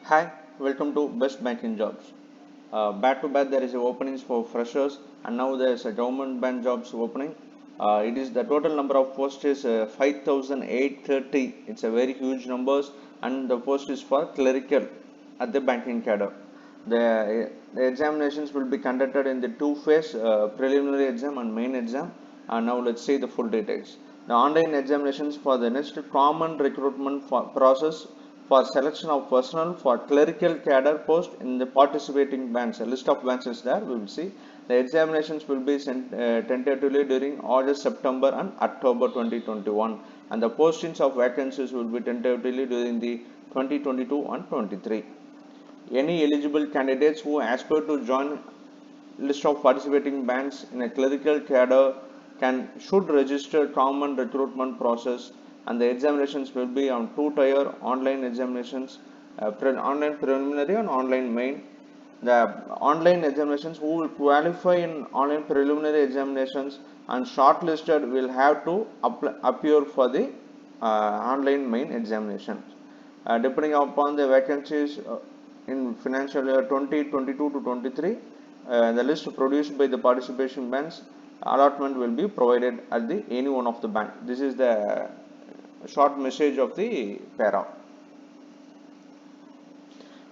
Hi, welcome to Best Banking Jobs. Back to back, there is a openings for freshers, and now there is a government bank jobs opening. It is the total number of posts is 5,830. It's a very huge numbers, and the post is for clerical at the banking cadre. The examinations will be conducted in the two phase preliminary exam and main exam. And now let's see the full details. The online examinations for the next common recruitment process for selection of personnel for clerical cadre post in the participating bands. A list of bands is there. We will see. The examinations will be sent tentatively during August, September, and October 2021, and the postings of vacancies will be tentatively during the 2022 and 23. Any eligible candidates who aspire to join list of participating bands in a clerical cadre should register common recruitment process, and the examinations will be on two-tier online examinations, online preliminary and online main. The online examinations who will qualify in online preliminary examinations and shortlisted will have to appear for the online main examinations. Depending upon the vacancies in financial year 2022 to 23, the list produced by the participation banks allotment will be provided at the any one of the bank. This is the short message of the para.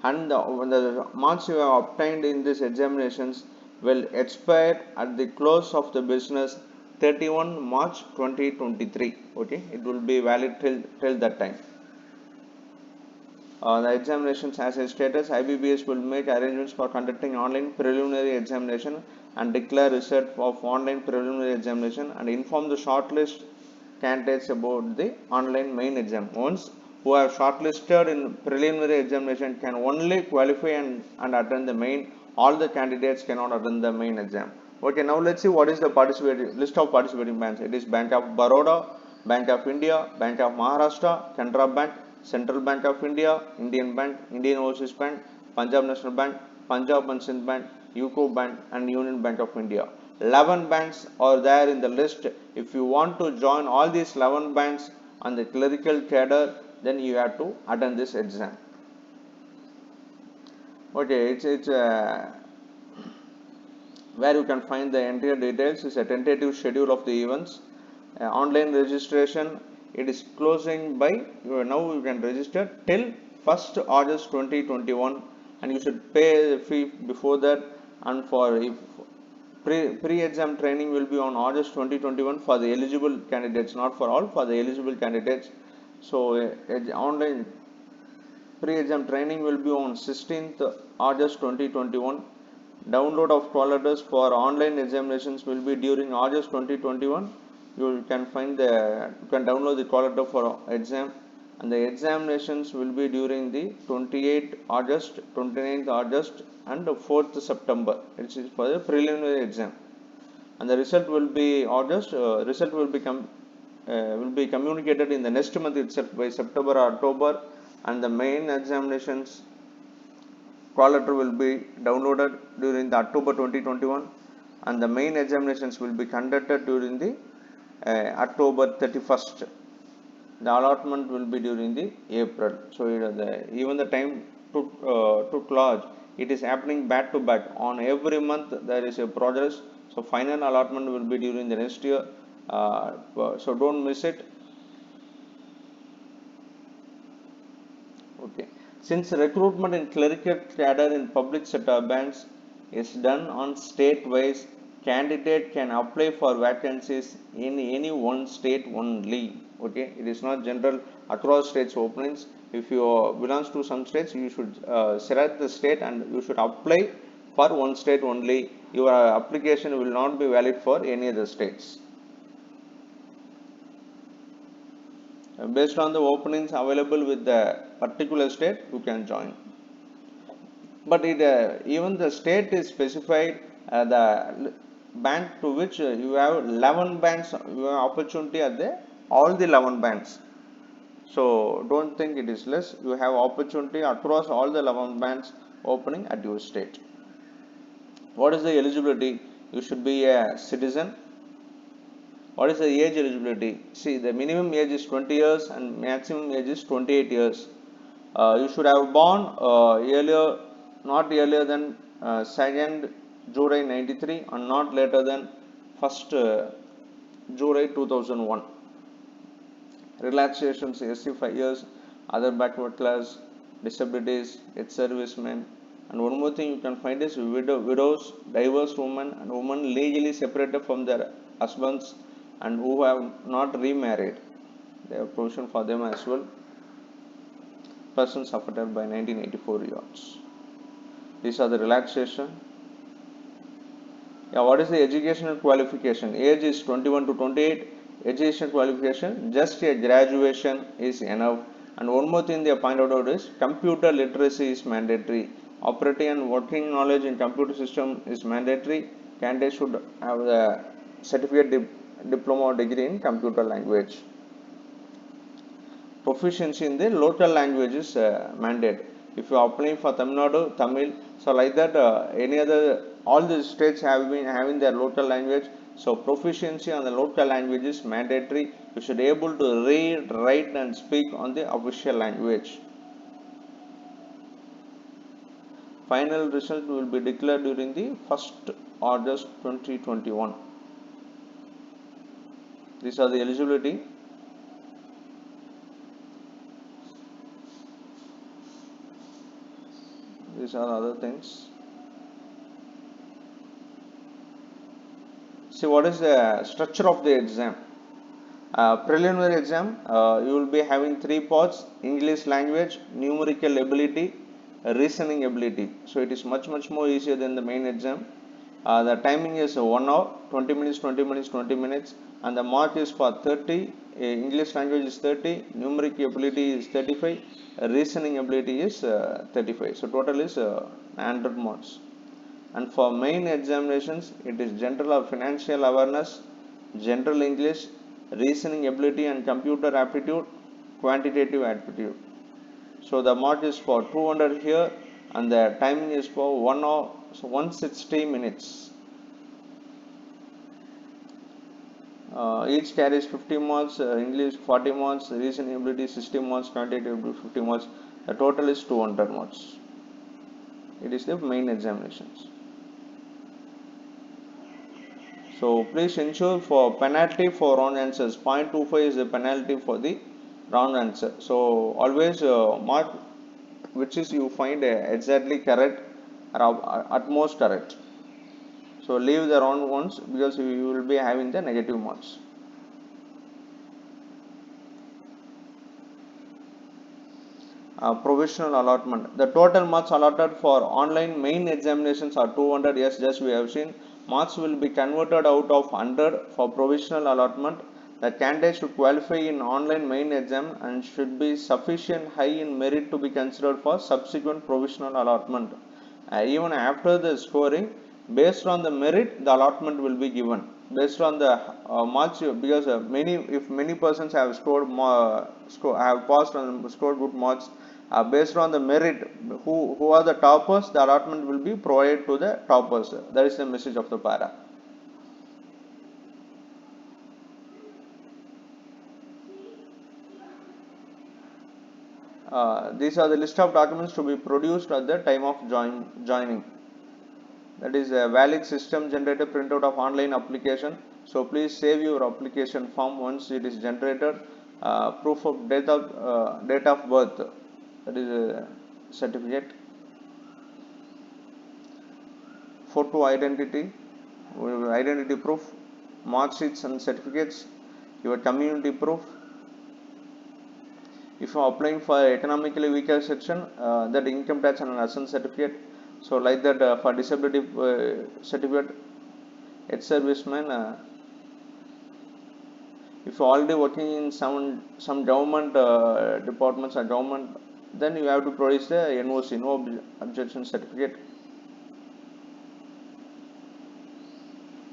And the marks you have obtained in these examinations will expire at the close of the business 31 March 2023. Okay, it will be valid till that time. The examinations as a status, IBPS will make arrangements for conducting online preliminary examination and declare result of online preliminary examination and inform the shortlist candidates about the online main exam. Once who are shortlisted in preliminary examination can only qualify and attend the main. All the candidates cannot attend the main exam. Okay, now let's see what is the participating list of participating banks. It is Bank of Baroda, Bank of India, Bank of Maharashtra, Canara Bank, Central Bank of India, Indian Bank, Indian Overseas Bank, Punjab National Bank, Punjab and Sindh Bank, UCO Bank, and Union Bank of India. 11 banks are there in the list. If you want to join all these 11 banks on the clerical cadre, then you have to attend this exam. Okay, it's where you can find the entire details is a tentative schedule of the events. Online registration, it is closing by now you can register till 1st August 2021, and you should pay the fee before that. And for if pre-exam training will be on August 2021 for the eligible candidates, not for all, for the eligible candidates. So online pre-exam training will be on 16th August 2021. Download of call letters for online examinations will be during August 2021. You can download the call letter for exam, and the examinations will be during the 28th August, 29th August, and 4th September. It is for the preliminary exam, and the result will be August. Result will be communicated in the next month itself by September or October, and the main examinations call letter will be downloaded during the October 2021, and the main examinations will be conducted during the October 31st. The allotment will be during the April. So even the time took large. It is happening back to back. On every month there is a progress. So final allotment will be during the next year. So don't miss it. Okay. Since recruitment in clerical cadre in public sector banks is done on state-wise, candidate can apply for vacancies in any one state only. Okay, it is not general across states openings. If you belongs to some states, you should select the state and you should apply for one state only. Your application will not be valid for any other states. Based on the openings available with the particular state, you can join. But even the state is specified the bank to which you have 11 banks, you have opportunity at the all the 11 banks. So don't think it is less. You have opportunity across all the 11 banks opening at your state. What is the eligibility? You should be a citizen. What is the age eligibility? See, the minimum age is 20 years and maximum age is 28 years. You should have born earlier, not earlier than 2nd July 93 and not later than 1st July 2001. Relaxations, SC 5 years, other backward class, disabilities, ex-servicemen, and one more thing you can find is widows, divorced women, and women legally separated from their husbands and who have not remarried. They have provision for them as well. Persons affected by 1984 yachts. These are the relaxation. Yeah, what is the educational qualification? Age is 21 to 28. Education qualification, just a graduation is enough. And one more thing they pointed out is computer literacy is mandatory. Operating and working knowledge in computer system is mandatory. Candidates should have the certificate, diploma or degree in computer language. Proficiency in the local language is mandate. If you are applying for Tamil Nadu, Tamil, so like that, any other, all the states have been having their local language. So proficiency on the local language is mandatory. You should be able to read, write, and speak on the official language. Final result will be declared during the 1st August 2021. These are the eligibility. These are other things. See, what is the structure of the exam? Preliminary exam, you will be having 3 parts: English language, numerical ability, reasoning ability. So it is much more easier than the main exam. The timing is 1 hour, 20 minutes, 20 minutes, 20 minutes, and the mark is for 30. English language is 30, numerical ability is 35, reasoning ability is 35. So total is 100 marks. And for main examinations, it is general or financial awareness, general English, reasoning ability and computer aptitude, quantitative aptitude. So the mark is for 200 here, and the timing is for 1 hour, so 160 minutes. Each carries 50 marks, English 40 marks, reasoning ability 60 marks, quantitative ability 50 marks. The total is 200 marks. It is the main examinations. So please ensure for penalty for wrong answers. 0.25 is the penalty for the wrong answer. So always mark which is you find exactly correct or at most correct. So leave the wrong ones because you will be having the negative marks. Provisional allotment. The total marks allotted for online main examinations are 200. Yes, just we have seen. Marks will be converted out of 100 for provisional allotment. The candidate should qualify in online main exam and should be sufficient high in merit to be considered for subsequent provisional allotment. Even after the scoring, based on the merit, the allotment will be given. Based on the marks, because if many persons have have passed and scored good marks, based on the merit, who are the toppers, the allotment will be provided to the toppers. That is the message of the para. These are the list of documents to be produced at the time of joining. That is a valid system generated printout of online application. So please save your application form once it is generated. Proof of date of birth, that is a certificate. Photo identity proof, mark sheets and certificates, your community proof. If you are applying for economically weaker section, that income tax and assessment certificate. So like that, for disability certificate, ex-serviceman. If you are already working in some government departments or government, then you have to produce the NOC, no objection certificate.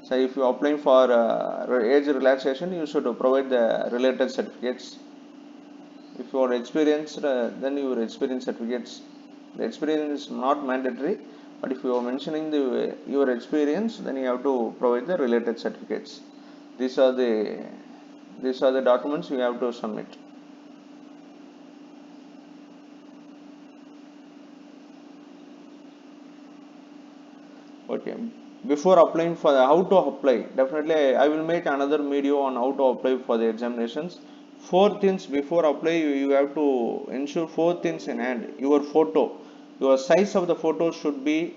So if you are applying for age relaxation, you should provide the related certificates. If you are experienced, then your experience certificates. The experience is not mandatory, but if you are mentioning your experience, then you have to provide the related certificates. These are the documents you have to submit. Okay, before applying for how to apply, definitely I will make another video on how to apply for the examinations. Four things before apply, you have to ensure four things in hand. Your photo, your size of the photo should be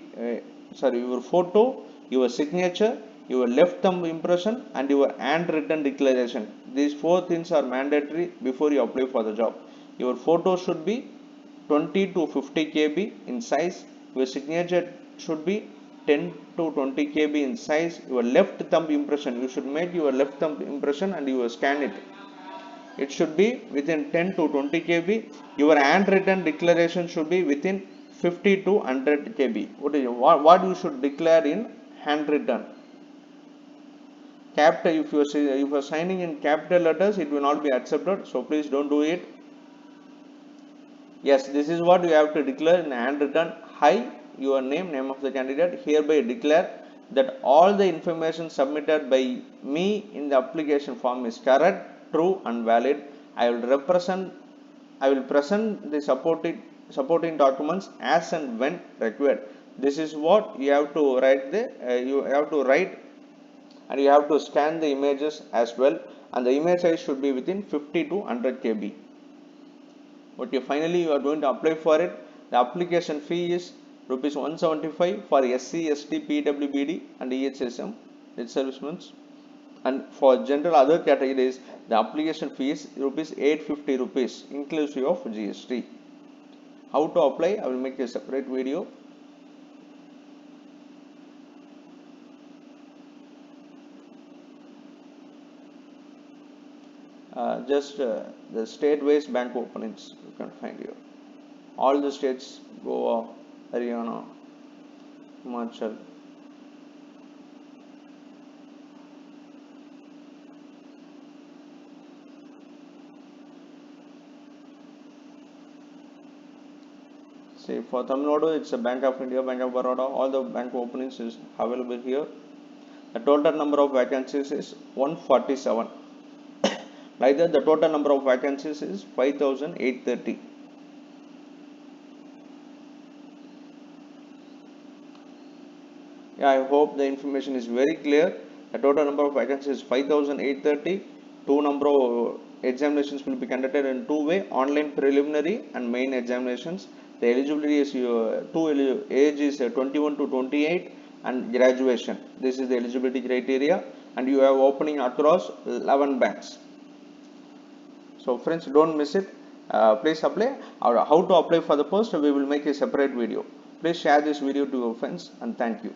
sorry, your photo, your signature, your left thumb impression, and your handwritten declaration. These four things are mandatory before you apply for the job. Your photo should be 20 to 50 kb in size. Your signature should be 10 to 20 kb in size. Your left thumb impression, you should make your left thumb impression and you scan it. It should be within 10 to 20 kb. Your handwritten declaration should be within 50 to 100 kb. What you should declare in handwritten? Capital, if you are signing in capital letters, it will not be accepted. So please don't do it. Yes, this is what you have to declare in handwritten. I, your name, name of the candidate, hereby declare that all the information submitted by me in the application form is correct, true, and valid. I will represent, I will present the supporting documents as and when required. This is what you have to write. You have to write, and you have to scan the images as well. And the image size should be within 50 to 100 kb. Okay, finally you are going to apply for it. The application fee is rupees 175 for SC, ST, PWBD and EHSM, its servicemen. And for general other categories, the application fee is rupees 850 rupees inclusive of GST. How to apply? I will make a separate video. Just the state-wise bank openings you can find here. All the states: Goa, Haryana, Himachal. See, for Tamil Nadu, it's a Bank of India, Bank of Baroda. All the bank openings is available here. The total number of vacancies is 147. Like that, the total number of vacancies is 5,830. Yeah, I hope the information is very clear. The total number of vacancies is 5,830. Two number of examinations will be conducted in two way: online preliminary and main examinations. The eligibility is age is 21 to 28 and graduation. This is the eligibility criteria, and you have opening across 11 banks. So friends, don't miss it. Please apply. Or how to apply for the post, we will make a separate video. Please share this video to your friends, and thank you.